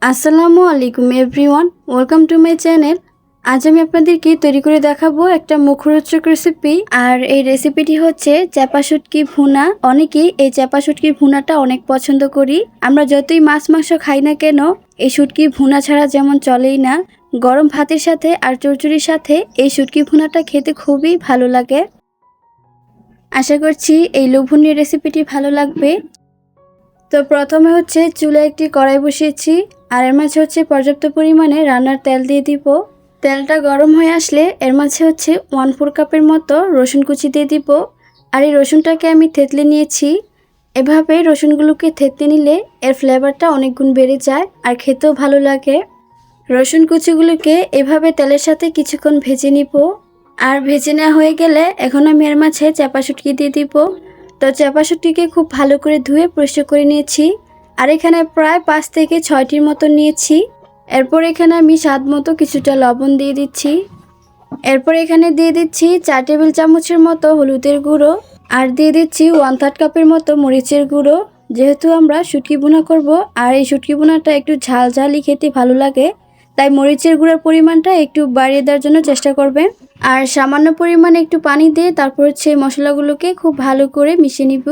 আসসালামু আলাইকুম everyone, welcome to my channel. আজ আমি আপনাদেরকে তৈরি করে দেখাবো একটা মুখরোচক রেসিপি। আর এই রেসিপিটি হচ্ছে চাপা শুটকি ভুনা। অনেকেই এই চাপা শুটকির ভুনাটা অনেক পছন্দ করি। আমরা যতই মাছ মাংস খাই না কেন, এই শুটকি ভুনা ছাড়া যেমন চলেই না। গরম ভাতের সাথে আর চচ্চড়ির সাথে এই শুটকি ভুনাটা খেতে খুবই ভালো লাগে। আশা করছি এই লোভনীয় রেসিপিটি ভালো লাগবে। তো প্রথমে হচ্ছে চুলায় একটি কড়াই বসিয়েছি, আর এর মাঝে হচ্ছে পর্যাপ্ত পরিমাণে রান্নার তেল দিয়ে দিব। তেলটা গরম হয়ে আসলে এর মাঝে হচ্ছে 1/4 কাপের মতো রসুন কুচি দিয়ে দিব। আর এই রসুনটাকে আমি থেতলে নিয়েছি। এভাবে রসুনগুলোকে থেতলে নিলে এর ফ্লেভারটা অনেক গুণ বেড়ে যায় আর খেতেও ভালো লাগে। রসুন কুচিগুলোকে এভাবে তেলের সাথে কিছুক্ষণ ভেজে নিব। আর ভেজে নেওয়া হয়ে গেলে এখন আমি এর মাঝে চাপা শুটকি দিয়ে দিব। তো চাপা শুটকিকে খুব ভালো করে ধুয়ে পরিষ্কার করে নিয়েছি। আর এখানে প্রায় 5 থেকে 6টির মতো নিয়েছি। এরপর এখানে আমি স্বাদ মতো কিছুটা লবণ দিয়ে দিচ্ছি। এরপর এখানে দিয়ে দিচ্ছি 4 টেবিল চামচের মতো হলুদের গুঁড়ো, আর দিয়ে দিচ্ছি 1/3 কাপের মতো মরিচের গুঁড়ো। যেহেতু আমরা শুটকি ভুনা করব, আর এই শুটকি ভুনাটা একটু ঝাল ঝালই খেতে ভালো লাগে, তাই মরিচের গুঁড়োর পরিমাণটা একটু বাড়িয়ে দেওয়ার জন্য চেষ্টা করবেন। আর সামান্য পরিমাণে একটু পানি দিয়ে তারপর হচ্ছে মশলাগুলোকে খুব ভালো করে মিশিয়ে নিব।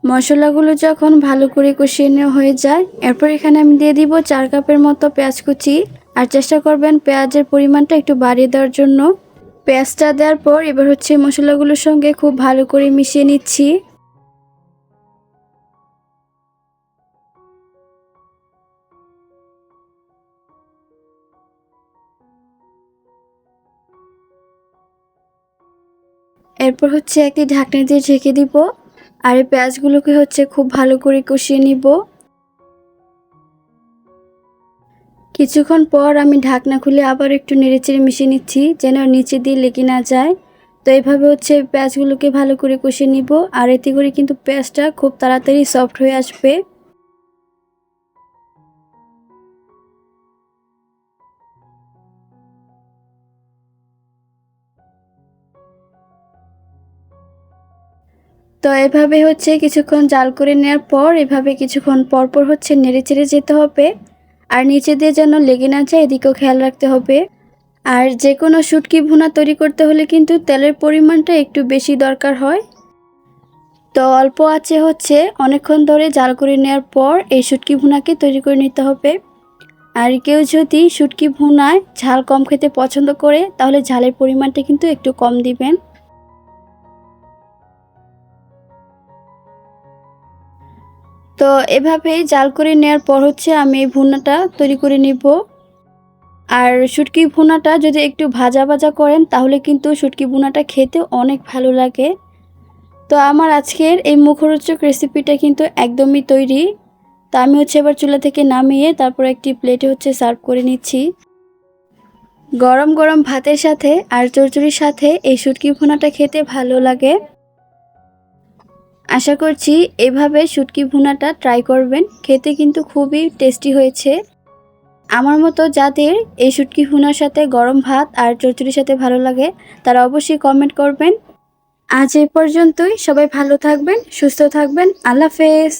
মশলাগুলো যখন ভালো করে কষিয়ে নেওয়া হয়ে যায়, এরপর এখানে আমি দিয়ে দিব 4 কাপের মতো পেঁয়াজ কুচি। আর চেষ্টা করবেন পেঁয়াজের পরিমাণটা একটু বাড়িয়ে দেওয়ার জন্য। পেঁয়াজটা দেওয়ার পর এবার হচ্ছে মশলাগুলোর সঙ্গে খুব ভালো করে মিশিয়ে নিচ্ছি। এরপর হচ্ছে একটি ঢাকনা দিয়ে ঢেকে দিব। আর এই পেঁয়াজগুলোকে হচ্ছে খুব ভালো করে কষিয়ে নিব। কিছুক্ষণ পর আমি ঢাকনা খুলে আবার একটু নেড়েচেড়ে মিশিয়ে নিচ্ছি, যেন নিচে দিয়ে লেগে না যায়। তো এইভাবে হচ্ছে পেঁয়াজগুলোকে ভালো করে কষিয়ে নিব। আর এতে করে কিন্তু পেঁয়াজটা খুব তাড়াতাড়ি সফট হয়ে আসবে। তো এভাবে হচ্ছে কিছুক্ষণ জাল করে নেওয়ার পর এভাবে কিছুক্ষণ পরপর হচ্ছে নেড়েচেড়ে যেতে হবে। আর নিচে দিয়ে যেন লেগে না যায়, এদিকেও খেয়াল রাখতে হবে। আর যে কোনো শুটকি ভুনা তৈরি করতে হলে কিন্তু তেলের পরিমাণটা একটু বেশি দরকার হয়। তো অল্প আঁচে হচ্ছে অনেকক্ষণ ধরে জাল করে নেওয়ার পর এই শুটকি ভুনাকে তৈরি করে নিতে হবে। আর কেউ যদি শুটকি ভুনায় ঝাল কম খেতে পছন্দ করে, তাহলে ঝালের পরিমাণটা কিন্তু একটু কম দিবেন। তো এভাবেই জাল করে নেওয়ার পর হচ্ছে আমি এই ভুনাটা তৈরি করে নিব। আর শুটকি ভুনাটা যদি একটু ভাজা ভাজা করেন, তাহলে কিন্তু শুটকি ভুনাটা খেতে অনেক ভালো লাগে। তো আমার আজকের এই মুখরোচক রেসিপিটা কিন্তু একদমই তৈরি। তো আমি হচ্ছে এবার চুলা থেকে নামিয়ে তারপর একটি প্লেটে হচ্ছে সার্ভ করে নিচ্ছি। গরম গরম ভাতের সাথে আর চচ্চড়ির সাথে এই শুটকি ভুনাটা খেতে ভালো লাগে। আশা করছি এভাবে শুটকি ভুনাটা ট্রাই করবেন, খেতে কিন্তু খুবই টেস্টি হয়েছে। আমার মতো যাদের এই শুটকি ভুনার সাথে গরম ভাত আর চচ্চড়ির সাথে ভালো লাগে, তারা অবশ্যই কমেন্ট করবেন। আজ এই পর্যন্তই। সবাই ভালো থাকবেন, সুস্থ থাকবেন। আল্লাহ হাফেজ।